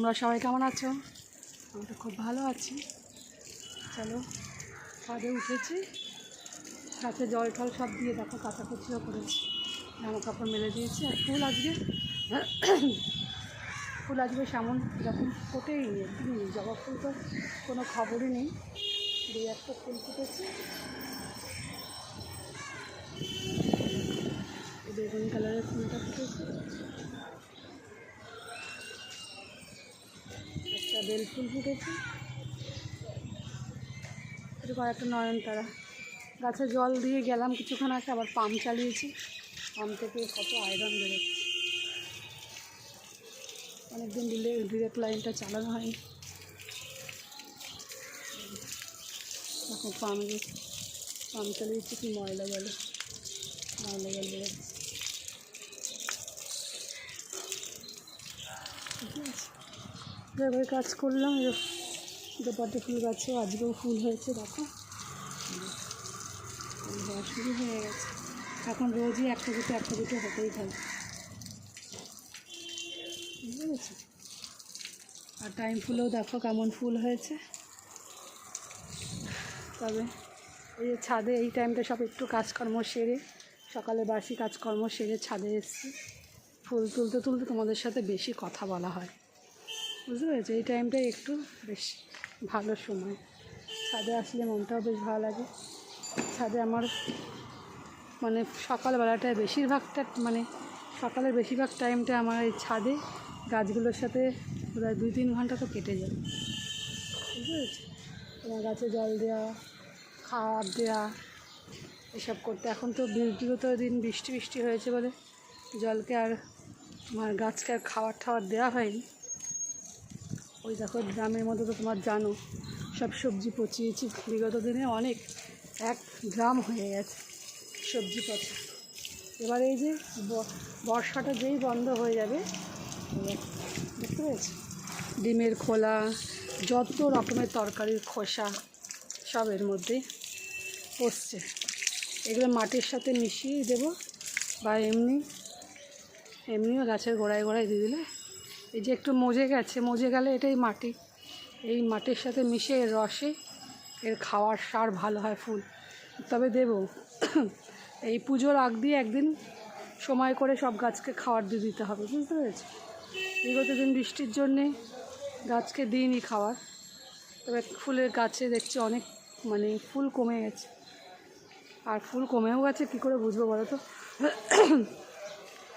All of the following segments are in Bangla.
তোমরা সবাই কেমন আছো? আমি তো খুব ভালো আছি। চলো ছাদে উঠেছি, গাছে জল টল সব দিয়ে দেখো কাচাকুচিও করেছি, জামা কাপড় মেলে দিয়েছি। আর ফুল আজকে সেমন যখন ফোটেই নেই, একদমই নেই। জবা ফুল তো কোনো খবরই নেই, দুই একটা ফুল ফুটেছে। বেগুনি কালারের ফুলটা ফুটেছে, একটা বেল ফুল ফুটেছে, এটা কয়েকটা নয়নতারা। গাছে জল দিয়ে গেলাম কিছুক্ষণ আগে, আবার পাম্প চালিয়েছি। পাম্প থেকে কত আয়রন বেরোচ্ছে, অনেকদিন ডিরেক্ট লাইনটা চালানো হয়নি। এখন পাম্প চালিয়েছি, কি ময়লা জল বেরোচ্ছে। ঠিক আছে, এভাবে কাজ করলাম। দুপাটে ফুল গাছে আজকেও ফুল হয়েছে, দেখো শুরু হয়ে গেছে। এখন রোজই একটা দুটো হতেই থাকে, বুঝতে পেরেছি। আর টাইম ফুলেও দেখো কেমন ফুল হয়েছে। তবে এই যে ছাদে এই টাইমটা সব একটু কাজকর্ম সেরে, সকালে বাসি কাজকর্ম সেরে ছাদে এসেছি। ফুল তুলতে তোমাদের সাথে বেশি কথা বলা হয়, বুঝতে পেরেছি। এই টাইমটাই একটু বেশ ভালো সময়, ছাদে আসলে মনটাও বেশ ভালো লাগে। ছাদে আমার মানে সকালবেলাটায় সকালের বেশিরভাগ টাইমটা আমার এই ছাদে গাছগুলোর সাথে প্রায় 2-3 ঘন্টা তো কেটে যায়, বুঝতে পেরেছি। তোমার গাছে জল দেওয়া, খাওয়ার দেওয়া, এসব করতে। এখন তো বিগত দিন বৃষ্টি হয়েছে বলে জলকে আর আমার গাছকে আর খাওয়ার দেওয়া হয়নি। ওই দেখো গ্রামের মধ্যে তো তোমার জানো সব সবজি পচিয়েছি বিগত দিনে, অনেক 1 গ্রাম হয়ে গেছে সবজি পচা। এবার এই যে বর্ষাটা যেই বন্ধ হয়ে যাবে, বুঝতে পেরেছি, ডিমের খোলা, যত রকমের তরকারির খোসা সব এর মধ্যেই পচছে। এগুলো মাটির সাথে মিশিয়ে দেবো, বা এমনিও গাছের গোড়ায় দিয়ে দিলে, এই যে একটু মজে গেলে এটাই মাটি, এই মাটির সাথে মিশে এর রসে এর খাওয়ার সার ভালো হয় ফুল। তবে দেবো এই পুজোর আগ দিয়ে একদিন সময় করে সব গাছকে খাওয়ার দিয়ে দিতে হবে, বুঝতে পেরেছি। বিগত দিন বৃষ্টির জন্যে গাছকে দিইনি খাওয়ার। তবে ফুলের গাছে দেখছি অনেক ফুল কমে গেছে। আর ফুল কমেও গেছে কী করে বুঝবো বলো তো?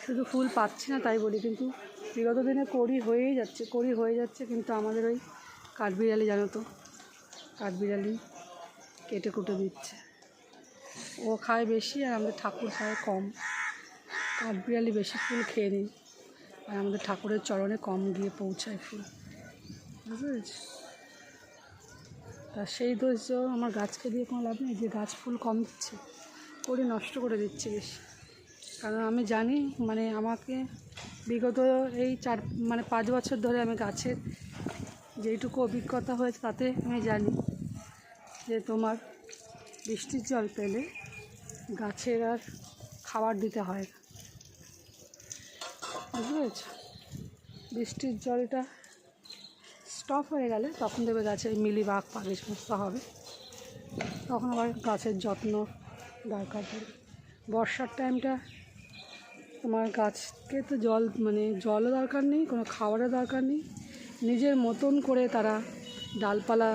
শুধু ফুল পাচ্ছি না তাই বলি, কিন্তু বিগত দিনে কড়ি হয়ে যাচ্ছে। কিন্তু আমাদের ওই কাঠবিড়ালি, জানো তো, কাঠবিড়ালি কেটে কুটে দিচ্ছে। ও খায় বেশি আর আমাদের ঠাকুর খায় কম। কাঠবিড়ালি বেশি ফুল খেয়ে নিই, আর আমাদের ঠাকুরের চরণে কম গিয়ে পৌঁছায় ফুল, বুঝতে পেরেছি। তা সেই দোষ আমার গাছকে দিয়ে কোনো লাভ নেই যে গাছ ফুল কম দিচ্ছে, কড়ি নষ্ট করে দিচ্ছে বেশি। কারণ আমি জানি আমাকে বিগত এই 5 বছর ধরে আমি গাছের যেইটুকু অভিজ্ঞতা হয়েছে তাতে আমি জানি যে তোমার বৃষ্টির জল পেলে গাছের আর খাবার দিতে হয় না, বুঝতে পেরেছ। বৃষ্টির জলটা স্টপ হয়ে গেলে তখন দেবে গাছের মিলিবাগ পাগে সমস্ত হবে, তখন আবার গাছের যত্ন দরকার পড়ে। বর্ষার টাইমটা তোমার গাছকে তো জলও দরকার নেই, কোনো খাবারের দরকার নেই, নিজের মতন করে তারা ডালপালা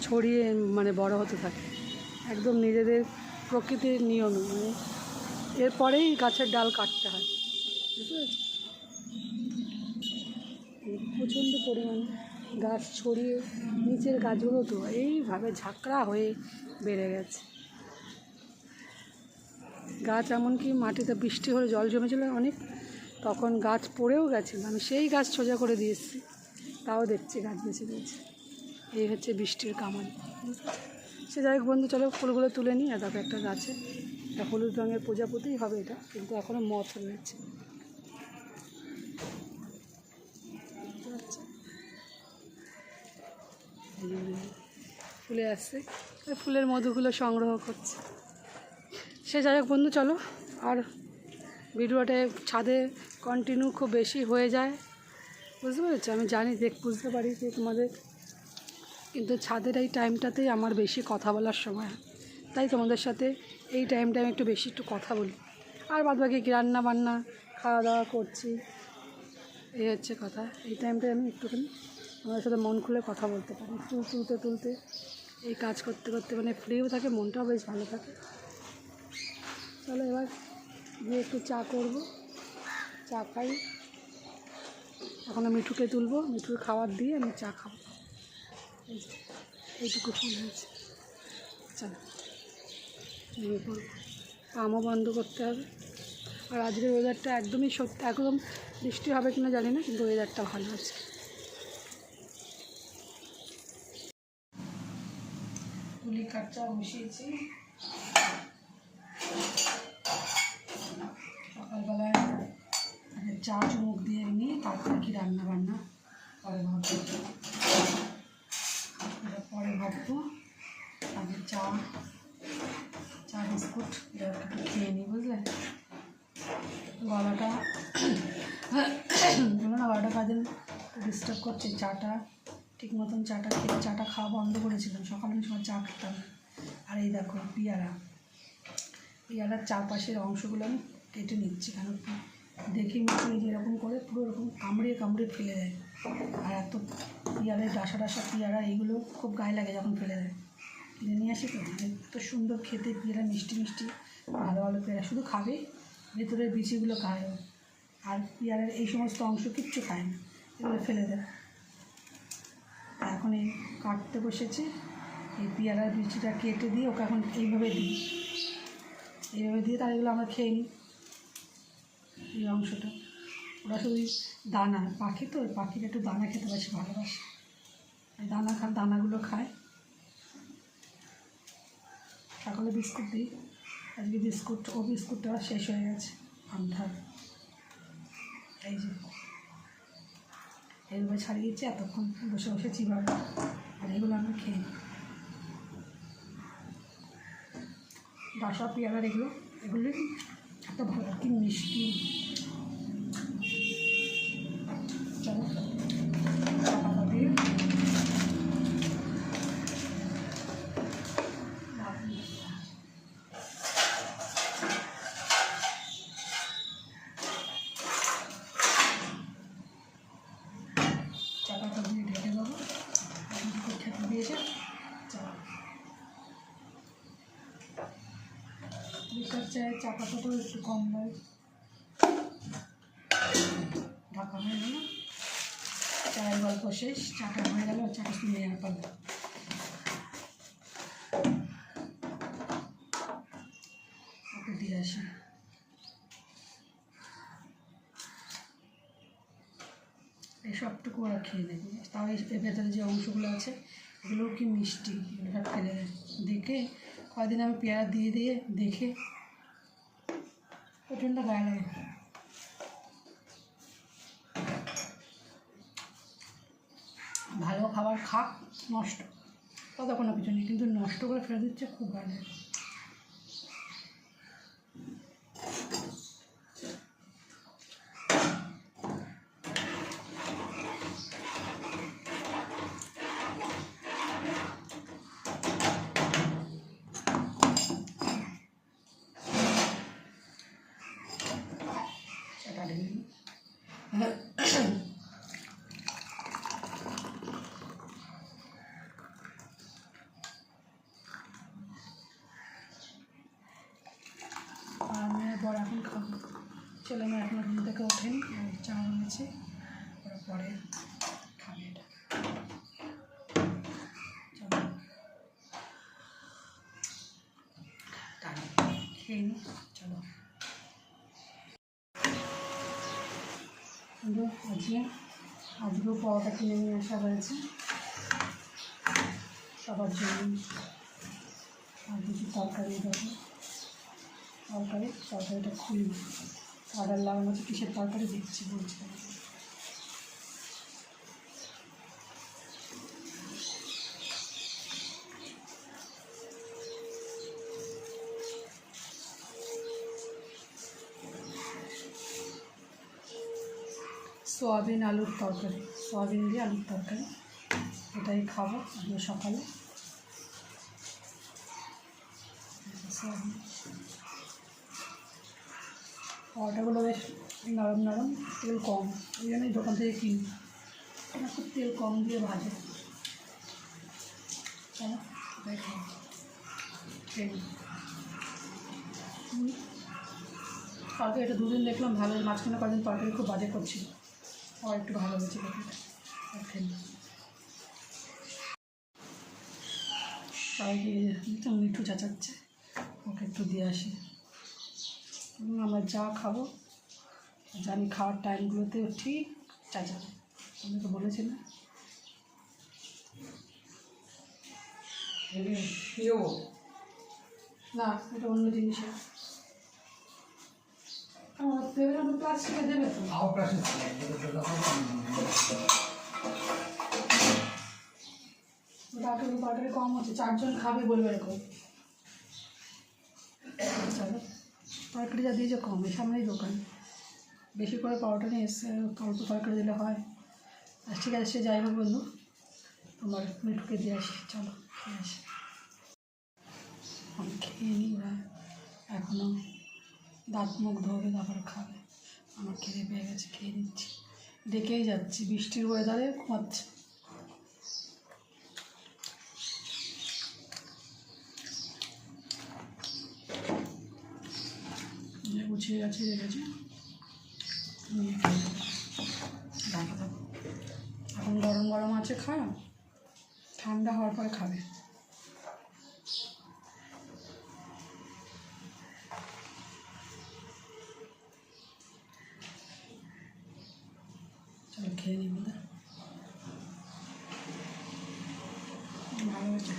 ছড়িয়ে বড় হতে থাকে, একদম নিজেদের প্রকৃতির নিয়মে। এরপরেই গাছের ডাল কাটতে হয়, বুঝতে পেরেছি। প্রচণ্ড পরিমাণে গাছ ছড়িয়ে নিচের গাছগুলো তো এইভাবে ঝাঁকড়া হয়ে বেড়ে গেছে। গাছ এমনকি মাটিতে বৃষ্টি হলে জল জমেছিল অনেক, তখন গাছ পড়েও গেছিলো, আমি সেই গাছ সোজা করে দিয়ে এসেছি, তাও দেখছি গাছ বেঁচে গেছে। এই হচ্ছে বৃষ্টির কামানি। সে যাই হোক বন্ধু, চলো ফুলগুলো তুলে নিই। আর দেখো একটা গাছে একটা হলুদ রঙের প্রজাপতিই হবে এটা, কিন্তু এখনও মথ রয়েছে। ফুলে আসছে, ফুলের মধুগুলো সংগ্রহ করছে। সে যাই হোক বন্ধু, চলো আর ভিডিওটা ছাদে কন্টিনিউ খুব বেশি হয়ে যায়, বুঝতে পেরেছো? আমি জানি, বুঝতে পারি যে তোমাদের, কিন্তু ছাদের এই টাইমটাতেই আমার বেশি কথা বলার সময়, তাই তোমাদের সাথে এই টাইমটা আমি একটু কথা বলি। আর বাদ বাকি রান্না বান্না খাওয়া দাওয়া করছি, এই হচ্ছে কথা। এই টাইমটায় আমি একটুখানি তোমাদের সাথে মন খুলে কথা বলতে পারি, ফুল তুলতে এই কাজ করতে করতে মানে ফ্রিও থাকে, মনটাও বেশ ভালো থাকে। চলো এবার গিয়ে একটু চা করব, চা খাই। এখন মিঠুকে তুলবো, মিঠুর খাবার দিয়ে আমি চা খাবো। এইটুকু ফুল হয়েছে, চলো নিয়ে পড়বো। কামও বন্ধ করতে হবে। আর আজকের ওয়েদারটা একদমই সত্যি, একদম বৃষ্টি হবে কিনা জানি না, কিন্তু ওয়েদারটা ভালো আছে। পুলি কাঠ চা বসিয়েছি। সকালবেলায় চা চুমুক দিয়ে নিই, তারপর কি রান্না বান্না পরে ভাববো। আগে চা বিস্কুট একটু খেয়ে নিই, বুঝলে? গলাটা বলো না, 12টা বাজে ডিস্টার্ব করছে। চাটা ঠিক মতন চাটা খাওয়া বন্ধ করেছিলাম। সকালে আমি সময় চা খেতাম। আর এই দেখো পেয়ারার চারপাশের অংশগুলো আমি কেটে নিচ্ছি, কেন দেখি মিঠু এই যে এরকম করে পুরো এরকম কামড়িয়ে ফেলে দেয়। আর এত পেয়ারের ডাসা পেয়ারা এইগুলো খুব গায়ে লাগে যখন ফেলে দেয়। কিনে নিয়ে আসি তো, এত সুন্দর খেতে পেয়ারা, মিষ্টি ভালো পেয়ারা, শুধু খাবে, ভেতরের বিচিগুলো খায়। আর পেয়ারের এই সমস্ত অংশ কিচ্ছু খায় না, এগুলো ফেলে দেয়। এখন এই কাটতে বসেছে, এই পেয়ারার বিচিটা কেটে দিয়ে ওকে এখন এইভাবে দিয়ে তার এগুলো আমরা খেয়ে নিই। এই অংশটা ওরা শুধু দানা, পাখি তো, ওই পাখিটা একটু দানা খেতে বেশি ভালোবাসে, দানাগুলো খায়। সকালে বিস্কুট দিই, আজকে বিস্কুটটা শেষ হয়ে গেছে আন্ধার। এই যে এইভাবে ছাড়িয়েছি, এতক্ষণ বসে চিবাবো, আর এগুলো আমরা খেয়ে নিই। ডাসা পেয়ারার এগুলো এত ভালো, কি মিষ্টি। চলো চাপাটা দিয়ে ঢেকে দেবো। খেতে দিয়েছে চা, লিকার চায়ের চা পাতাটাও একটু কম লাগে। ঢাকা হয়ে গেল, চায়ের গল্প শেষ, চাটা হয়ে গেল, চাটা শুনে নেওয়ার পারবে। ওকে দিয়ে আসি। এই সবটুকু ওরা খেয়ে নেবে, তাও এর ভেতরে যে অংশগুলো আছে এগুলোও কি মিষ্টি, এগুলো সব ফেলে দেয়। দেখে কয়দিন আমি পেয়ারা দিয়ে দেখে প্রচণ্ড গায়ে লাগে। ভালো খাবার খাক, নষ্ট তত কোনো কিছু নেই, কিন্তু নষ্ট করে ফেলে দিচ্ছে, খুব ভালো। সেটা বর এখন খাবো, ছেলেমেয়ে এখনো ঘুম থেকে ওঠেনি, চা হয়েছে, ওরা পরে খাবে। এটা চলো খেয়ে নি। চলো আজকেও পরোটা কিনে নিয়ে আসা হয়েছে সবার জন্য। আর কিছু তরকারি দেখো, তরকারিটা খুলি, অর্ডার লাগানো হচ্ছে, কিসের তরকারি দেখছি বলছি। সোয়াবিন আলুর তরকারি, সোয়াবিন দিয়ে আলুর তরকারি, এটাই খাবো আজকে সকালে। সোয়াবিন পরোটাগুলো বেশ নরম নরম, তেল কম, ওই জন্যই দোকান থেকে কিনি, খুব তেল কম দিয়ে ভাজে। চলো এটাই খাবো। কালকে এটা দুদিন দেখলাম ভালো, মাঝখানে কদিন তরকারি খুব বাজে করছিল, আর একটু ভালো হয়েছে তরকারিটা, খেলি। সবাইকে তো মিঠু চাচাচ্ছে, ওকে একটু দিয়ে আসি। আমরা যা খাবো জানি, খাওয়ার টাইমগুলোতেও ঠিক চাচাবে, আমি তো বলেছি না। না এটা অন্য জিনিস, প্লাস্টিকে দেবে তো, বাটারে কম হচ্ছে, 4 জন খাবে বলবে এরকম। চলো তরকারি যা দিয়েছে কম, সামনেই দোকান, বেশি করে পাউডার নিয়ে এসে অল্প তরকারি দিলে হয়। আর ঠিক আছে, সে যাই হোক বন্ধু, তোমার মিঠুকে দিয়ে আসি, চলো খেয়ে আসি। আমি খেয়ে নিই, ওরা এখনও দাঁত মুখ ধরে তারপর খাবে। আমার খেয়ে পেয়ে গেছে, খেয়ে নিচ্ছি, ডেকেই যাচ্ছি, বৃষ্টির ওয়েদারে ঘুমাচ্ছে। গুছিয়ে গাছিয়ে রেখেছি, এখন গরম গরম আছে, খাও, ঠান্ডা হওয়ার পরে খাবে। চলো খেয়ে নিই, ভালো হয়েছে।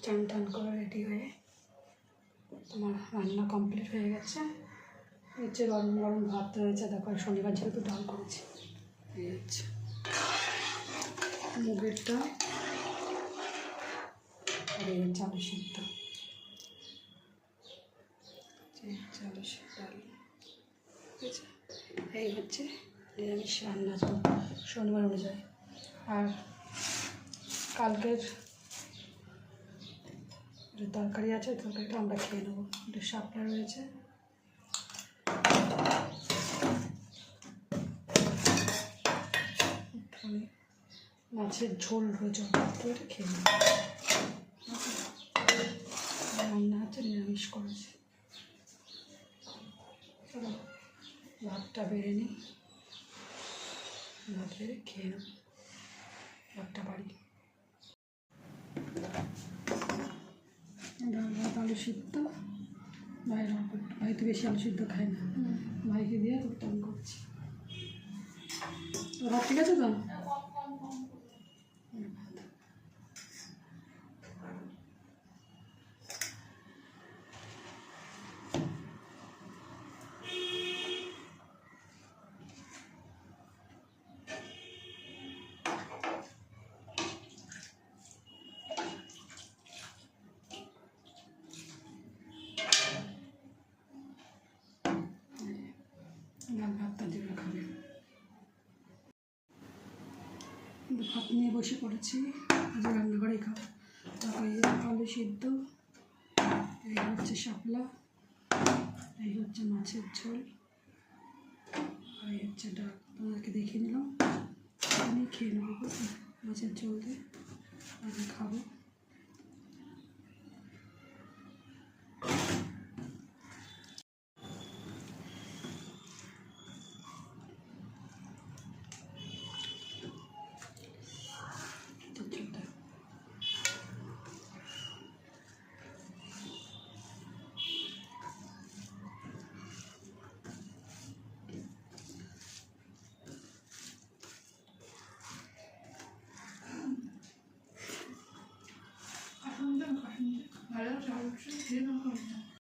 চান টান করে রেডি হয়ে তোমার রান্না কমপ্লিট হয়ে গেছে। হচ্ছে গরম গরম ভাত রয়েছে, দেখো শনিবার যেহেতু ডাল করেছি, এই হচ্ছে মুগের ডাল আর এই হচ্ছে আলু সিদ্ধ, আলু সিদ্ধ ডাল, ঠিক আছে। এই হচ্ছে নিরামিষ রান্না শনিবার অনুযায়ী। আর কালকের যে তরকারি আছে, তরকারিটা আমরা খেয়ে নেবো, একটু শাপলা রয়েছে, মাছের ঝোল রয়েছে, এটা খেয়ে নেব। রান্না হচ্ছে নিরামিষ করেছি, চলো ভাতটা বেড়ে নিই, ভাত বেড়ে খেয়ে নেব, ভাতটা বাড়ি। ডাল ভাত আলু সিদ্ধ, ভাইয়ের অল্প, ভাই তো বেশি আলু সিদ্ধ খায় না, ভাইকে দিয়ে টুকটাক করছি। ভাত ঠিক আছে তো? ভাতটা দিয়ে খাবে। ভাত নিয়ে বসে পড়েছি, আজ রান্নাঘরেই খাবো। তারপরে আলু সিদ্ধ, এই হচ্ছে শাপলা, এই হচ্ছে মাছের ঝোল, আর এই হচ্ছে ডাল। তোমাদেরকে দেখিয়ে নিলাম, আমি খেয়ে নেবো মাছের ঝোল দিয়ে, আমি খাবো। ভালো